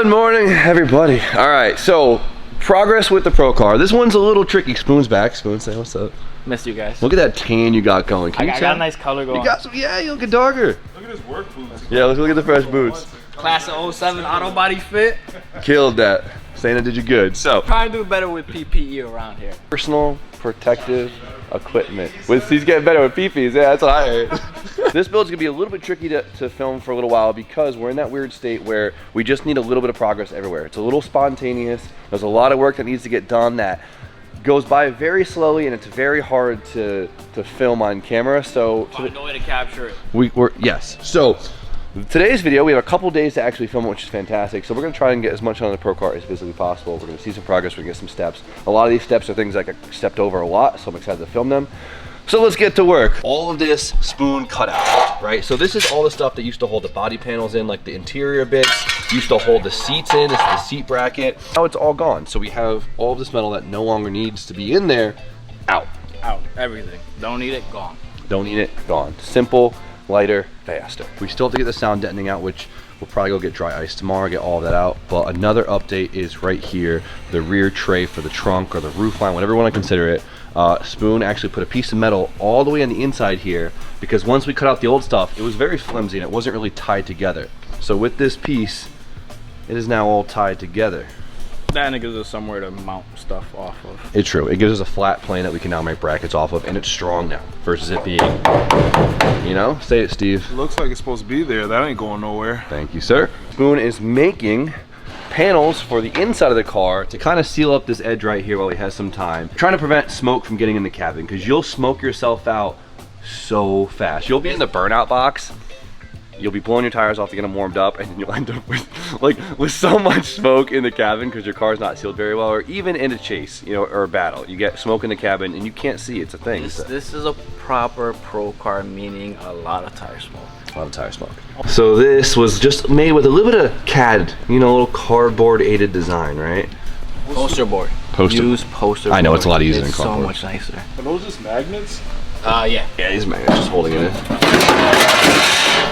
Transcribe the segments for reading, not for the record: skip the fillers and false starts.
Good morning, everybody. All right, so progress with the Pro car. This one's a little tricky. Spoon's back. Spoon, say what's up. Missed you guys. Look at that tan you got going. I got a nice color going. You got some, yeah, you looking darker. Look at his work boots. Yeah, let's look at the fresh boots. Class of 07 auto body fit. Killed that. Santa did you good. So, Try to do better with PPE around here. personal protective equipment. He's getting better with PPs. Yeah, that's what I heard. This build's gonna be a little bit tricky to film for a little while because we're in that weird state where we just need a little bit of progress everywhere. It's a little spontaneous. There's a lot of work that needs to get done that goes by very slowly, and it's very hard to film on camera. So Find a way to capture it. Yes. So today's video, we have a couple days to actually film it, which is fantastic. So we're gonna try and get as much on the Pro car as physically possible. We're gonna see some progress, we're gonna get some steps. A lot of these steps are things like I stepped over a lot, so I'm excited to film them. So let's get to work. All of this Spoon cut out, right? So this is all the stuff that used to hold the body panels in, like the interior bits, used to hold the seats in, it's the seat bracket. Now it's all gone. So we have all of this metal that no longer needs to be in there, out. Out. Everything. Don't need it, gone. Don't need it, gone. Simple, lighter, faster. We still have to get the sound deadening out, which we'll probably go get dry ice tomorrow, get all of that out. But another update is right here, the rear tray for the trunk or the roof line, whatever you want to consider it. Spoon actually put a piece of metal all the way on the inside here because once we cut out the old stuff, it was very flimsy and it wasn't really tied together. So with this piece, it is now all tied together. That gives us somewhere to mount stuff off of. It's true. It gives us a flat plane that we can now make brackets off of, and it's strong now versus it being, you know, say it, Steve. It looks like it's supposed to be there. That ain't going nowhere. Thank you, sir. Spoon is making panels for the inside of the car to kind of seal up this edge right here while he has some time. Trying to prevent smoke from getting in the cabin because you'll smoke yourself out so fast. You'll be in the burnout box. You'll be blowing your tires off to get them warmed up, and then you'll end up with so much smoke in the cabin because your car's not sealed very well, or even in a chase, you know, or a battle. You get smoke in the cabin and you can't see. It's a thing. This is a proper Pro car, meaning a lot of tire smoke. A lot of tire smoke. So this was just made with a little bit of CAD, you know, a little cardboard aided design, right? Poster board. Use poster board. I know, it's a lot easier than cardboard. So much nicer. Are those just magnets? Yeah. Yeah, these magnets just holding it in.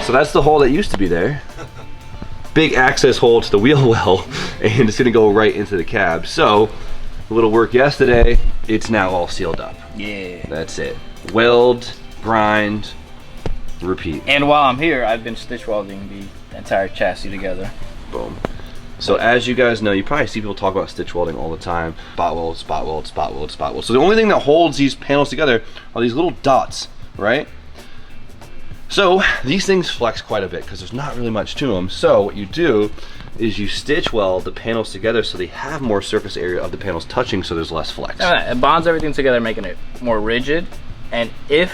So that's the hole that used to be there. Big access hole to the wheel well, and it's gonna go right into the cab. So, a little work yesterday, it's now all sealed up. Yeah. That's it. Weld, grind, repeat. And while I'm here, I've been stitch welding the entire chassis together. Boom. So as you guys know, you probably see people talk about stitch welding all the time. Spot weld, spot weld, spot weld, spot weld. So the only thing that holds these panels together are these little dots, right? So these things flex quite a bit because there's not really much to them. So what you do is you stitch weld the panels together so they have more surface area of the panels touching, so there's less flex. It bonds everything together, making it more rigid. And if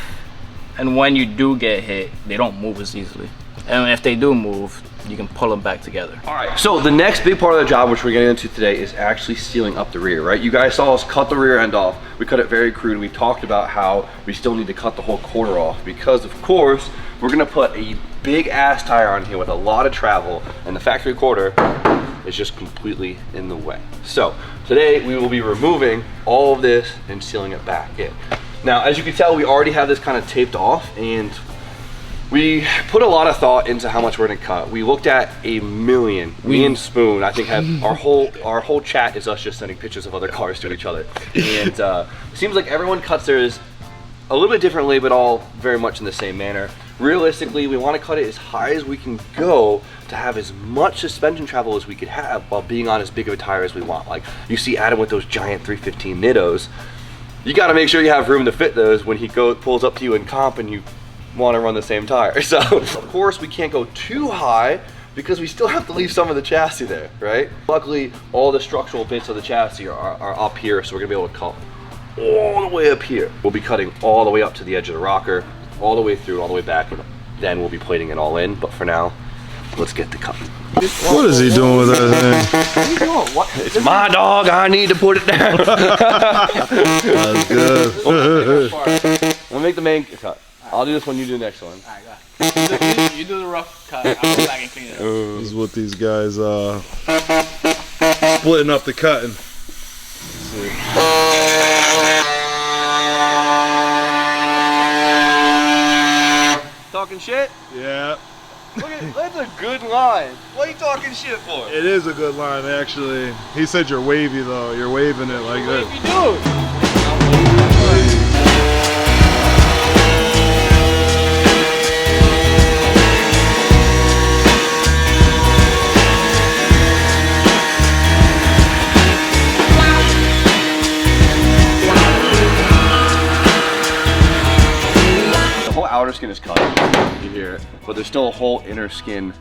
and when you do get hit, they don't move as easily. And if they do move, you can pull them back together. All right, so the next big part of the job, which we're getting into today, is actually sealing up the rear, right? You guys saw us cut the rear end off. We cut it very crude. We talked about how we still need to cut the whole quarter off because, of course, we're gonna put a big ass tire on here with a lot of travel, and the factory quarter is just completely in the way. So today we will be removing all of this and sealing it back in. Now, as you can tell, we already have this kind of taped off, and we put a lot of thought into how much we're gonna cut. We looked at a million. Me and Spoon, I think, have our whole chat is us just sending pictures of other cars to each other. And it seems like everyone cuts theirs a little bit differently, but all very much in the same manner. Realistically, we want to cut it as high as we can go to have as much suspension travel as we could have while being on as big of a tire as we want. Like you see Adam with those giant 315 Nittos. You got to make sure you have room to fit those when he pulls up to you in comp and you want to run the same tire. So of course we can't go too high because we still have to leave some of the chassis there, right? Luckily, all the structural bits of the chassis are up here, so we're gonna be able to cut all the way up here. We'll be cutting all the way up to the edge of the rocker, all the way through, all the way back, and then we'll be plating it all in. But for now, let's get the cutting. What is he doing with that thing? What are you doing? What? It's my dog, I need to put it down. That's good. We'll make the main cut. I'll do this one, you do the next one. Alright, go ahead. You do the rough cut. I'll go back and clean it up. This is what these guys splitting up the cutting. Talking shit? Yeah. Look at, that's a good line. What are you talking shit for? It is a good line, actually. He said you're wavy, though. You're waving it like that. Wavy dude. Outer skin is cut, you hear it, but there's still a whole inner skin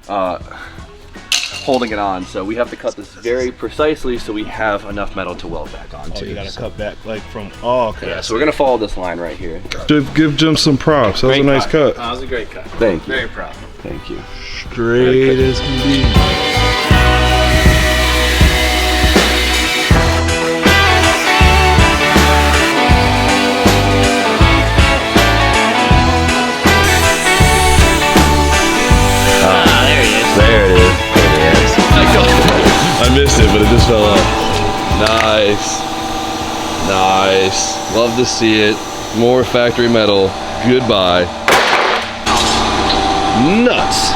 holding it on, so we have to cut this very precisely so we have enough metal to weld back onto. Oh, you gotta cut back like from, oh, okay. Yeah, so we're gonna follow this line right here. Give Jim some props. That was a nice cut. That was a great cut. Thank you. Very proud. Thank you. Straight as can be. I missed it, but it just fell off. Nice. Nice. Love to see it. More factory metal. Goodbye. Nuts.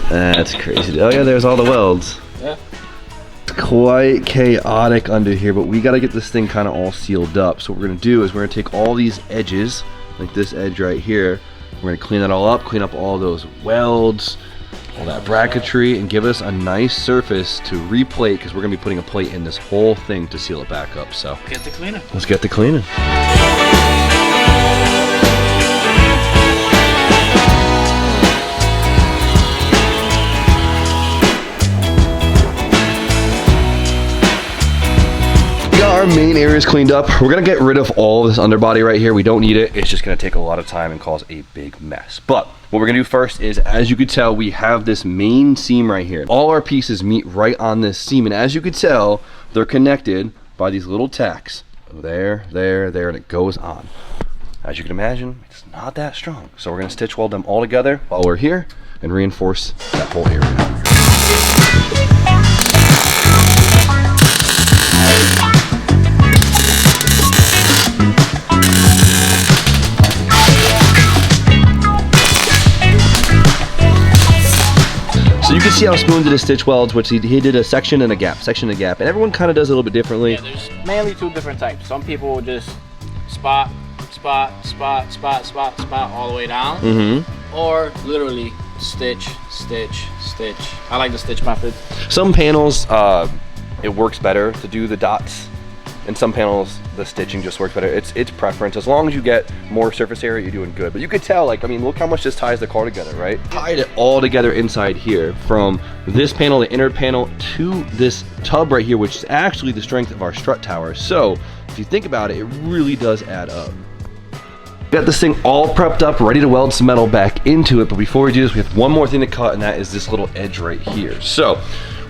That's crazy. Oh yeah, there's all the welds. Yeah. It's quite chaotic under here, but we gotta get this thing kind of all sealed up. So what we're gonna do is we're gonna take all these edges, like this edge right here, we're gonna clean that all up, clean up all those welds, all that bracketry, and give us a nice surface to replate, because we're gonna be putting a plate in this whole thing to seal it back up. So Get the cleaner. let's get the cleaning. Our main area is cleaned up. We're gonna get rid of all this underbody right here. We don't need it. It's just gonna take a lot of time and cause a big mess. But what we're gonna do first is, as you could tell, we have this main seam right here. All our pieces meet right on this seam, and as you could tell, they're connected by these little tacks. There, there, there, and it goes on. As you can imagine, it's not that strong. So we're gonna stitch weld them all together while we're here and reinforce that whole area. So you can see how Spoon did his stitch welds, which he did a section and a gap, and everyone kind of does it a little bit differently. Yeah, there's mainly two different types. Some people will just spot, spot, spot, spot, spot, spot all the way down. Mm-hmm. Or literally stitch, stitch, stitch. I like the stitch method. Some panels, it works better to do the dots. In some panels, the stitching just works better. It's preference. As long as you get more surface area, you're doing good. But you could tell, like, I mean, look how much this ties the car together, right? Tied it all together inside here, from this panel, the inner panel, to this tub right here, which is actually the strength of our strut tower. So if you think about it, it really does add up. Got this thing all prepped up, ready to weld some metal back into it. But before we do this, we have one more thing to cut, and that is this little edge right here. So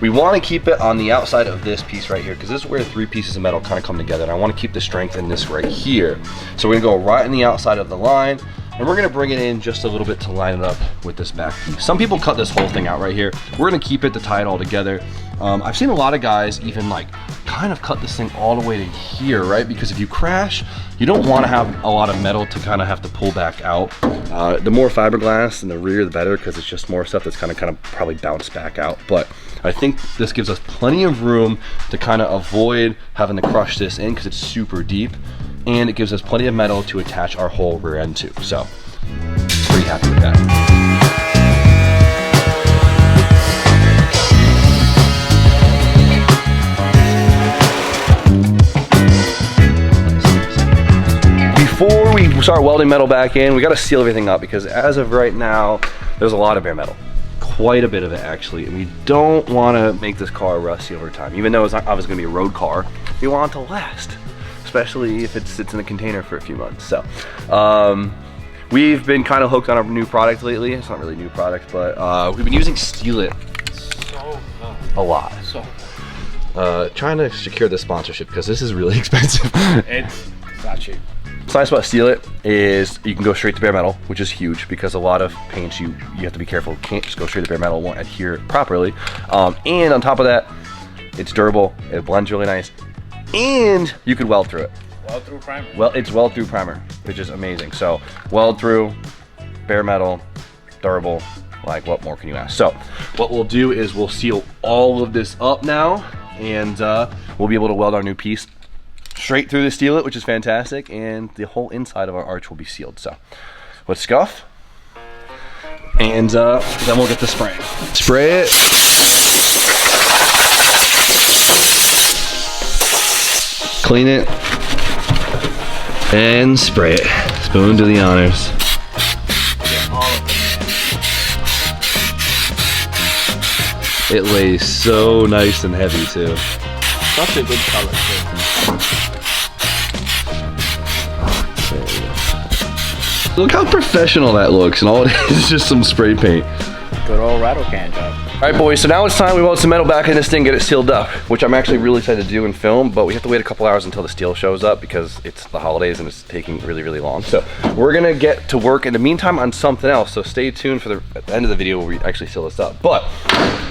we want to keep it on the outside of this piece right here, because this is where 3 pieces of metal kind of come together, and I want to keep the strength in this right here. So we're gonna go right in the outside of the line, and we're gonna bring it in just a little bit to line it up with this back piece. Some people cut this whole thing out right here. We're gonna keep it to tie it all together. I've seen a lot of guys even like kind of cut this thing all the way to here, right? Because if you crash, you don't want to have a lot of metal to kind of have to pull back out. The more fiberglass in the rear, the better, because it's just more stuff that's kind of probably bounce back out. But I think this gives us plenty of room to kind of avoid having to crush this in, because it's super deep, and it gives us plenty of metal to attach our whole rear end to. So pretty happy with that. Before we start welding metal back in, we got to seal everything up, because as of right now, there's a lot of bare metal. Quite a bit of it, actually, and we don't want to make this car rusty over time. Even though it's not obviously going to be a road car, we want it to last, especially if it sits in a container for a few months. So we've been kind of hooked on a new product lately. It's not really a new product, but we've been using Steal It a lot. Trying to secure the sponsorship, because this is really expensive. It's not cheap. What's nice about Steal It is you can go straight to bare metal, which is huge, because a lot of paints you have to be careful. You can't just go straight to bare metal, it won't adhere properly. And on top of that, it's durable, it blends really nice, and you can weld through it. Weld through primer. Well, it's weld through primer, which is amazing. So weld through, bare metal, durable. Like, what more can you ask? So what we'll do is we'll seal all of this up now, and we'll be able to weld our new piece straight through the steel it, which is fantastic, and the whole inside of our arch will be sealed. So let's scuff, and then we'll get the spray. Spray it. Clean it. And spray it. Spoon to the honors. It lays so nice and heavy too. Such a good color too. Look how professional that looks, and all it is just some spray paint. Good old rattle can job. All right, boys, so now it's time we weld some metal back in this thing, get it sealed up, which I'm actually really excited to do and film, but we have to wait a couple hours until the steel shows up because it's the holidays and it's taking really, really long. So we're gonna get to work in the meantime on something else, so stay tuned for at the end of the video where we actually seal this up. But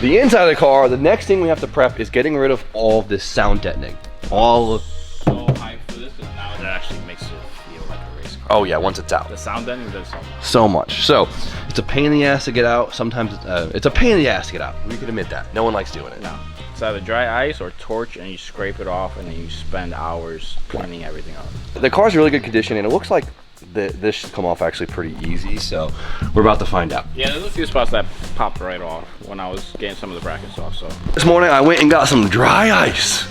the inside of the car, the next thing we have to prep is getting rid of all of this sound deadening. All of... So hyped for this because now it actually makes it feel like a race car. Oh yeah, once it's out. The sound deadening does so much. So much. So it's a pain in the ass to get out. Sometimes it's a pain in the ass to get out. We can admit that. No one likes doing it. No. It's either dry ice or torch, and you scrape it off, and then you spend hours cleaning everything up. The car's in really good condition, and it looks like this should come off actually pretty easy. So we're about to find out. Yeah, there's a few spots that popped right off when I was getting some of the brackets off. So this morning I went and got some dry ice.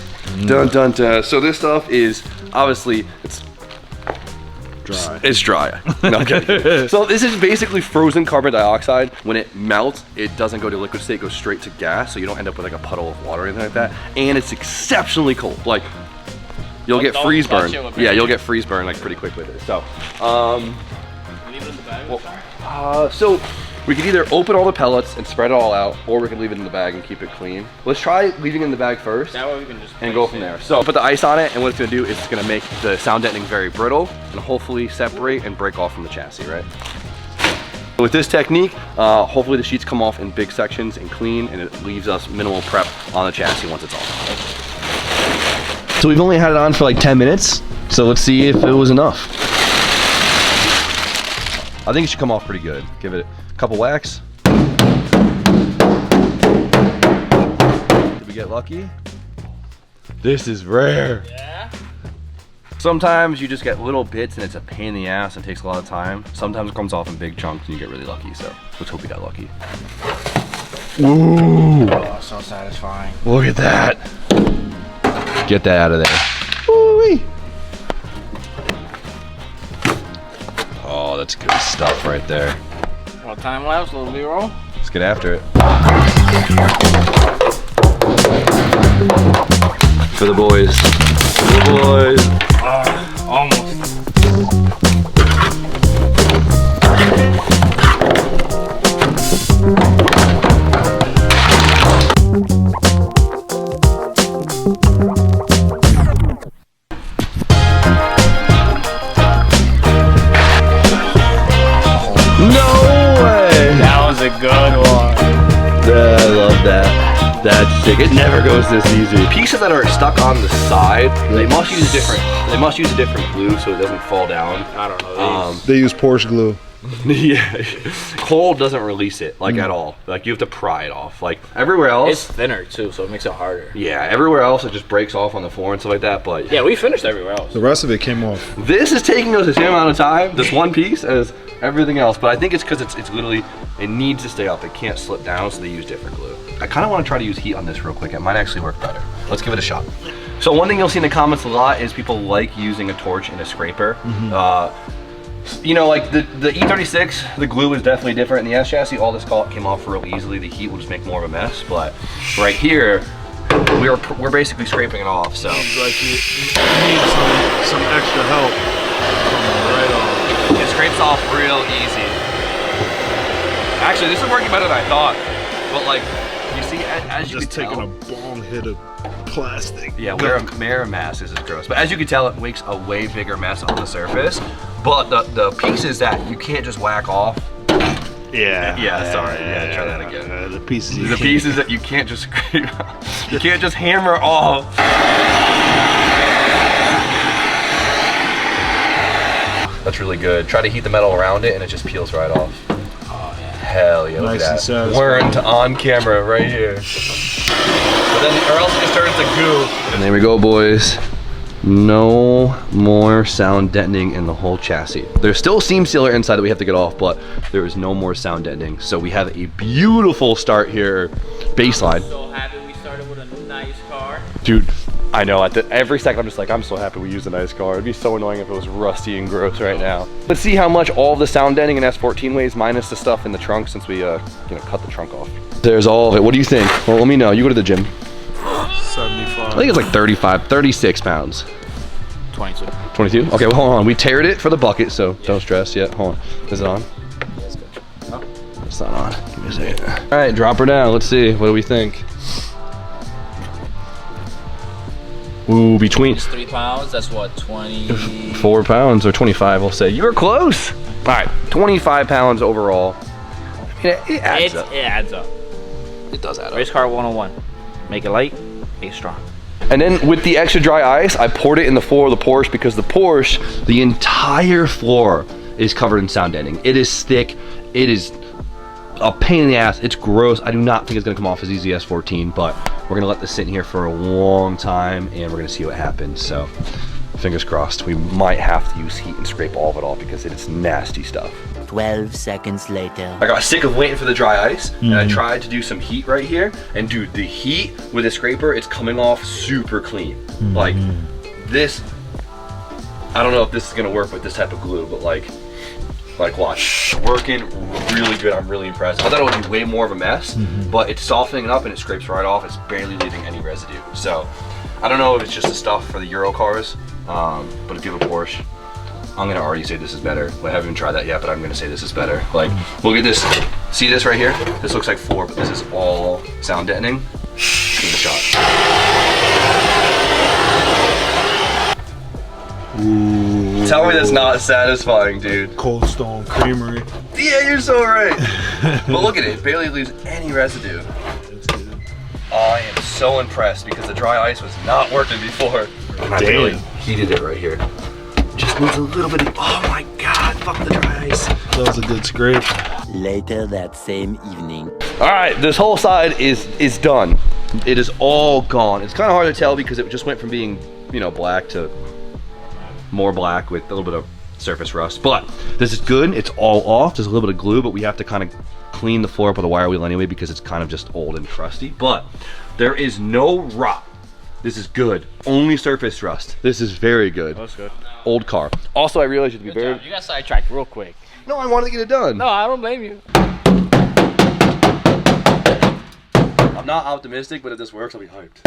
Dun dun dun. So this stuff is obviously Dry. It's dry. No, okay. So this is basically frozen carbon dioxide. When it melts, it doesn't go to liquid state, it goes straight to gas, so you don't end up with like a puddle of water or anything like that. And it's exceptionally cold. Like, you'll get freeze burn. Yeah, you'll get freeze burn like pretty quick with it. So, leave it in the bag. so we could either open all the pellets and spread it all out, or we could leave it in the bag and keep it clean. Let's try leaving it in the bag first. That way we can just and go from there. So put the ice on it, and what it's gonna do is it's gonna make the sound deadening very brittle and hopefully separate and break off from the chassis, right? With this technique, hopefully the sheets come off in big sections and clean, and it leaves us minimal prep on the chassis once it's off. So we've only had it on for like 10 minutes, so let's see if it was enough. I think it should come off pretty good. Give it a couple whacks. Did we get lucky? This is rare. Yeah. Sometimes you just get little bits and it's a pain in the ass and takes a lot of time. Sometimes it comes off in big chunks and you get really lucky, so let's hope we got lucky. Ooh, Oh, so satisfying. look at that. Get that out of there. Ooh-wee. Oh, that's good stuff right there. Well, time lapse, little B-roll. Let's get after it. For the boys. For the boys. Almost. A good one. I love that. That's sick. It never goes this easy. Pieces that are stuck on the side, they must use a different glue so it doesn't fall down. I don't know. They use Porsche glue. Yeah. Cold doesn't release it like at all. Like you have to pry it off. Like everywhere else. It's thinner too, so it makes it harder. Yeah, everywhere else it just breaks off on the floor and stuff like that. But Yeah, we finished everywhere else. The rest of it came off. this is taking us the same amount of time, this one piece, as everything else. But I think it's because it's literally, it needs to stay up. It can't slip down, so they use different glue. I kind of want to try to use heat on this real quick. It might actually work better. Let's give it a shot. So one thing you'll see in the comments a lot is people like using a torch and a scraper. You know, like the E36, the glue is definitely different. In the S chassis, all this came off real easily. The heat will just make more of a mess. But right here, we're basically scraping it off. So Like you need some extra help. Right on. it scrapes off real easy. Actually, this is working better than I thought. But like, you see, as you Just can taking tell, a bong hit of plastic. yeah, mirror mass is gross. But as you can tell, it makes a way bigger mess on the surface. But the pieces that you can't just whack off. Yeah. Sorry. Yeah, try that again. The pieces. The pieces that you can't just scrape, you can't just hammer off. That's really good. Try to heat the metal around it and it just peels right off. Oh yeah. Hell yeah, look Nice at and that. satisfying. Weren't on camera right here. But then, or else it just turns to goo. And there we go, boys. No more sound deadening in the whole chassis. There's still a seam sealer inside that we have to get off, but there is no more sound deadening. So we have a beautiful start here, baseline. So happy we started with a nice car. Dude, I know, every second I'm just like, I'm so happy we used a nice car. It'd be so annoying if it was rusty and gross right now. Let's see how much all of the sound deadening in S14 weighs minus the stuff in the trunk since we cut the trunk off. There's all of it. What do you think? Well, let me know. You go to the gym. 75. I think it's like 36 pounds. 22. 22? Okay, well, hold on. We teared it for the bucket, so don't stress yet. Hold on. Is it on? That's good. Oh. It's not on. Give me a second. All right, drop her down. Let's see. What do we think? Ooh, between It's 3 pounds. That's what, 20? 4 pounds or 25, we'll say. You were close. All right, 25 pounds overall. I mean, it adds up. It adds up. It does add up. Race car 101. Make it light, make it strong. And then with the extra dry ice, I poured it in the floor of the Porsche because the Porsche, the entire floor is covered in sound deadening. It is thick. It is a pain in the ass. It's gross. I do not think it's gonna come off as easy as S14, but we're gonna let this sit in here for a long time and we're gonna see what happens. So fingers crossed. We might have to use heat and scrape all of it off because it is nasty stuff. 12 seconds later. I got sick of waiting for the dry ice and I tried to do some heat right here, and dude, the heat with a scraper, it's coming off super clean. Like this, I don't know if this is gonna work with this type of glue, but like watch. Working really good. I'm really impressed. I thought it would be way more of a mess, but it's softening up and it scrapes right off. It's barely leaving any residue. So I don't know if it's just the stuff for the Euro cars, but if you have a Porsche, I'm gonna already say this is better. I haven't even tried that yet, but I'm gonna say this is better. Like, look at this. See this right here? This looks like floor, but this is all sound deadening. Give it a shot. Ooh. Tell me that's not satisfying, dude. Cold Stone Creamery. Yeah, you're so right. But look at it. It barely leaves any residue. That's good. I am so impressed because the dry ice was not working before. And I barely heated it right here. Just needs a little bit of, oh my God, fuck the dry ice. That was a good scrape. Later that same evening. All right, this whole side is done. It is all gone. It's kind of hard to tell because it just went from being, black to more black with a little bit of surface rust. But this is good. It's all off. There's a little bit of glue, but we have to kind of clean the floor up with a wire wheel anyway because it's kind of just old and crusty. But there is no rot. This is good. Only surface rust. This is very good. That's good. Old car. Also, I realized you have to be very. You got sidetracked real quick. No, I wanted to get it done. No, I don't blame you. I'm not optimistic, but if this works, I'll be hyped.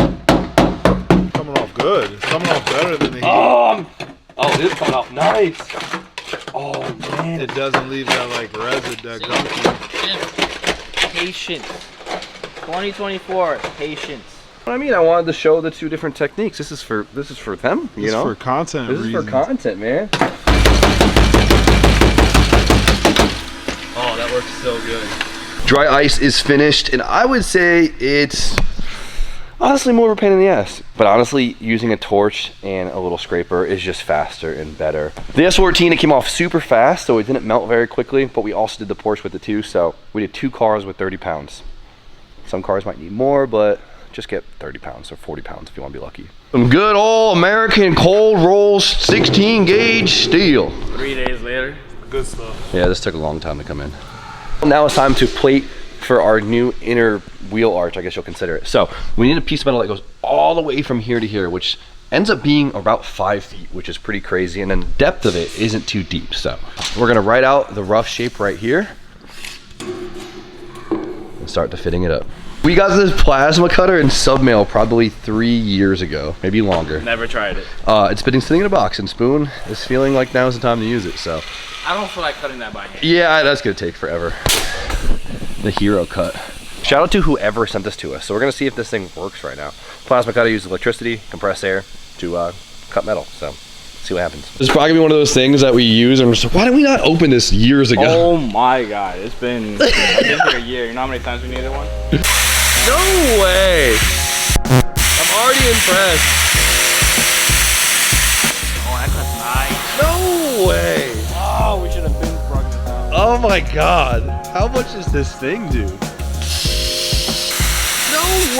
Coming off good. It's coming off better than the heat. Oh, it is coming off nice. Oh man. It doesn't leave that like residue, that gunky. Patience. 2024, patience. I mean, I wanted to show the two different techniques. This is for them, you know. This is for content This reasons. is for content, man. Oh, that works so good. Dry ice is finished, and I would say it's honestly more of a pain in the ass. But honestly, using a torch and a little scraper is just faster and better. The S14, it came off super fast, so it didn't melt very quickly, but we also did the Porsche with the two, so we did 2 cars with 30 pounds. Some cars might need more, but just get 30 pounds or 40 pounds if you want to be lucky. Some good old American cold roll 16 gauge steel. 3 days later. Good stuff. Yeah, this took a long time to come in. Now it's time to plate for our new inner wheel arch, I guess you'll consider it. So we need a piece of metal that goes all the way from here to here, which ends up being about 5 feet, which is pretty crazy. And then the depth of it isn't too deep. So we're gonna write out the rough shape right here and start to fitting it up. We got this plasma cutter in Submail probably 3 years ago, maybe longer. Never tried it. It's been sitting in a box, and Spoon is feeling like now's the time to use it, so. I don't feel like cutting that by hand. Yeah, that's gonna take forever. The hero cut. Shout out to whoever sent this to us. So we're gonna see if this thing works right now. Plasma cutter uses electricity, compressed air to cut metal, so see what happens. This is probably gonna be one of those things that we use and we're just like, why did we not open this years ago? Oh my God, it's been, I've been here a year. You know how many times we needed one? No way! I'm already impressed. Oh, that cuts nice. No way! Oh, we should have been brought this down. Oh my God. How much is this thing, dude? No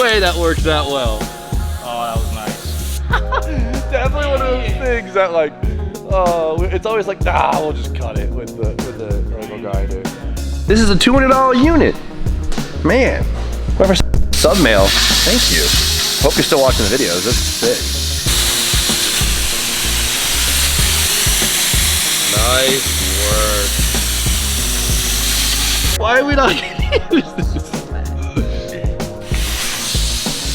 way that worked that well. Oh, that was nice. Definitely one of those things that like, it's always like, nah, we'll just cut it with the angle grinder. This is a $200 unit. Man, whoever sub mail, thank you. Hope you're still watching the videos. This is sick. Nice work. Why are we not gonna use this?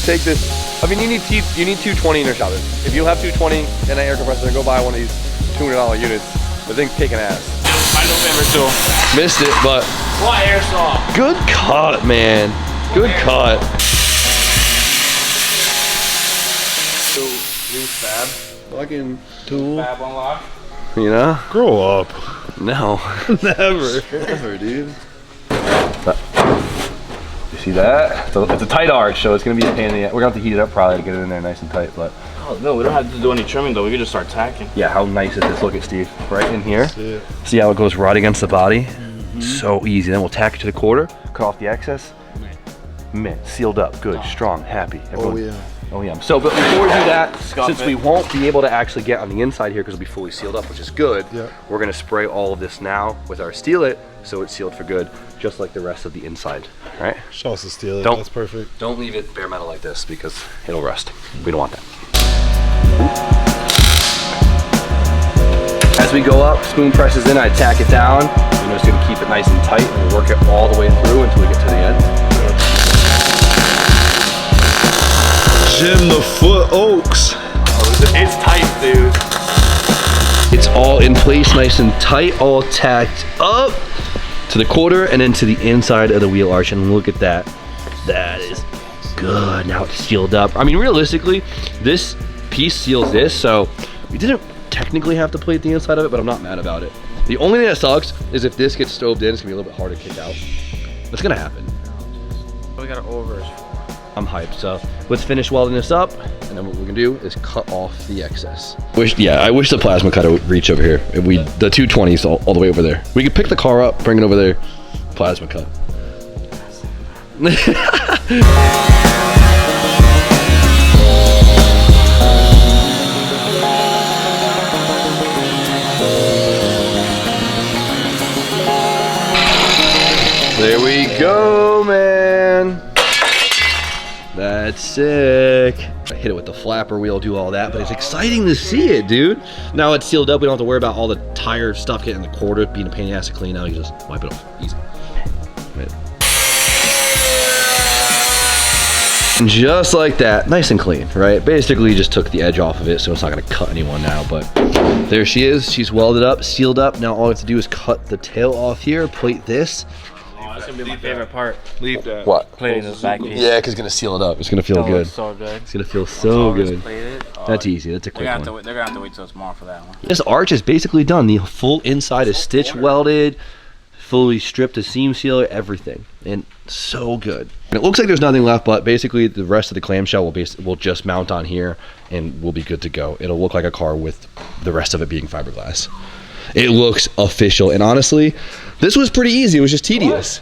Take this. I mean, you need 220 in your shop. If you have 220 and an air compressor, go buy one of these $200 units. The thing's kicking ass. My new favorite tool. Missed it, but What airsoft? good cut, man. Good cut. New fab. Fucking tool. Fab unlock. You know? Grow up. No. Never. Never, dude. You see that? It's a tight arch, so it's gonna be a pain in the ass. We're gonna have to heat it up probably to get it in there nice and tight, but Oh no, we don't have to do any trimming though. We can just start tacking. yeah, how nice is this? Look at Steve, right in here. Yeah. See how it goes right against the body? So easy. Then we'll tack it to the quarter, cut off the excess. Mint, sealed up, good, strong, happy. Everyone, yeah. Oh yeah. So, but before we do that, Scuff since it. we won't be able to actually get on the inside here because it'll be fully sealed up, which is good, Yeah. we're gonna spray all of this now with our Steal It, so it's sealed for good, just like the rest of the inside, all right? Shout out to Steal It. Don't- That's perfect. Don't leave it bare metal like this because it'll rust. We don't want that. As we go up, spoon presses in, I tack it down. I'm just gonna keep it nice and tight and we'll work it all the way through until we get to the end. Jim the Foot Oaks. It's tight, dude. It's all in place, nice and tight, all tacked up to the quarter and then to the inside of the wheel arch. And look at that. That is good. Now it's sealed up. I mean, realistically, this piece seals this, so we didn't technically have to plate the inside of it, but I'm not mad about it. The only thing that sucks is if this gets stoved in, it's gonna be a little bit harder to kick out. It's gonna happen. We got over. I'm hyped, so let's finish welding this up, and then what we're gonna do is cut off the excess. I wish the plasma cutter would reach over here. If the 220s all the way over there. We could pick the car up, bring it over there, plasma cut. There we go, man. That's sick. I hit it with the flapper wheel, do all that, but it's exciting to see it, dude. Now it's sealed up. We don't have to worry about all the tire stuff getting in the quarter, being a pain in the ass to clean out. You just wipe it off, easy. Right. And just like that, nice and clean, right? Basically just took the edge off of it, so it's not gonna cut anyone now, but there she is. She's welded up, sealed up. Now all I have to do is cut the tail off here, plate this. Oh, that's gonna be my favorite part. Leave that. What? Plating this back piece. Yeah, because it's gonna seal it up. It's gonna feel Oh, good. it's so good. It's gonna feel so good. Plated. Oh, That's easy. That's a They're quick gonna, have to one. wait, they're gonna have to wait till tomorrow for that one. This arch is basically done. The full inside is stitch welded, fully stripped to seam sealer, everything, and so good. And it looks like there's nothing left, but basically the rest of the clamshell will just mount on here, and we'll be good to go. It'll look like a car with the rest of it being fiberglass. It looks official, and honestly, this was pretty easy. It was just tedious.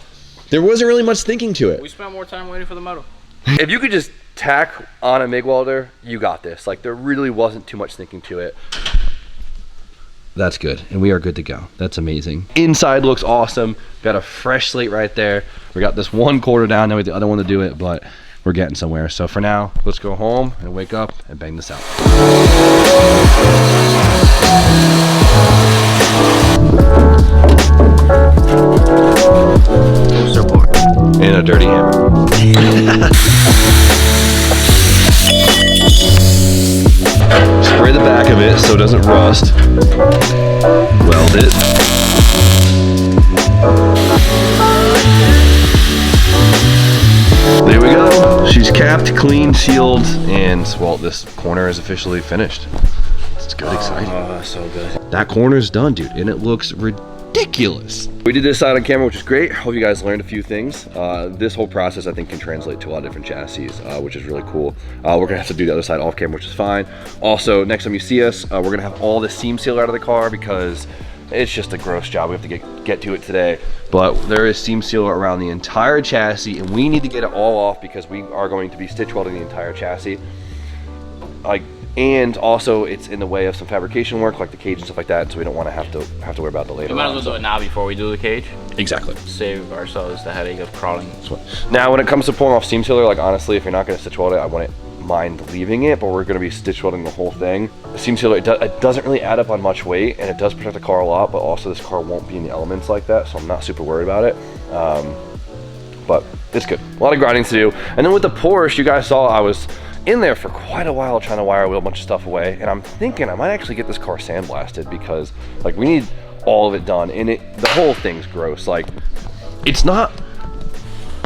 There wasn't really much thinking to it. We spent more time waiting for the metal. If you could just tack on a MIG welder, you got this. Like, there really wasn't too much thinking to it. That's good, and we are good to go. That's amazing. Inside looks awesome. Got a fresh slate right there. We got this one quarter down, now we have the other one to do it, but we're getting somewhere. So for now, let's go home and wake up and bang this out. And a dirty hammer. Spray the back of it so it doesn't rust. Weld it. There we go. She's capped, clean, sealed, and well, this corner is officially finished. It's good, exciting. Oh, that's so good. That corner's done, dude, and it looks ridiculous. We did this side on camera, which is great. Hope you guys learned a few things. This whole process, I think, can translate to a lot of different chassis, which is really cool. We're gonna have to do the other side off camera, which is fine. Also, next time you see us, we're gonna have all the seam sealer out of the car because It's just a gross job. We have to get to it today. But there is seam sealer around the entire chassis, and we need to get it all off because we are going to be stitch welding the entire chassis. And also it's in the way of some fabrication work, like the cage and stuff like that. So we don't want to have to worry about the later. We might as well do it now before we do the cage. Exactly. Save ourselves the headache of crawling. Now, when it comes to pulling off seam sealer, like honestly, if you're not going to stitch weld it, I wouldn't mind leaving it, but we're going to be stitch welding the whole thing. The seam sealer, it doesn't really add up on much weight, and it does protect the car a lot, but also this car won't be in the elements like that, so I'm not super worried about it. But it's good. A lot of grinding to do. And then with the Porsche, you guys saw I was in there for quite a while trying to wire wheel a bunch of stuff away, and I'm thinking I might actually get this car sandblasted because like we need all of it done, and the whole thing's gross. Like, it's not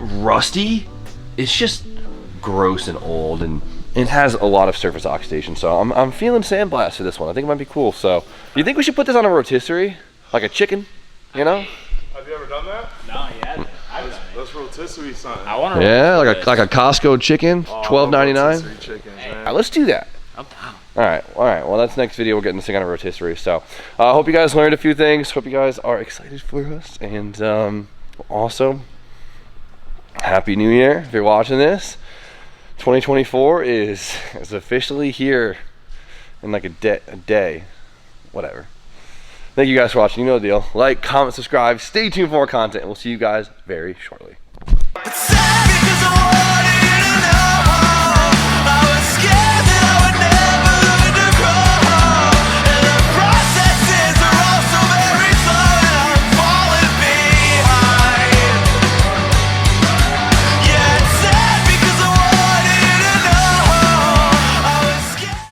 rusty, it's just gross and old, and it has a lot of surface oxidation. So I'm feeling sandblast for this one. I think it might be cool. So do you think we should put this on a rotisserie like a chicken, you know? Have you ever done that? No, yeah, I've done it. Let's rotisserie something. I want to. Yeah, like a Costco chicken, $12.99. Rotisserie chickens, man. All right, let's do that. I'm down. All right. Well, that's next video. We're getting this thing on a rotisserie. So I hope you guys learned a few things. Hope you guys are excited for us. And also, Happy New Year if you're watching this. 2024 is officially here in like a day. Whatever. Thank you guys for watching. You know the deal. Like, comment, subscribe. Stay tuned for more content. And we'll see you guys very shortly.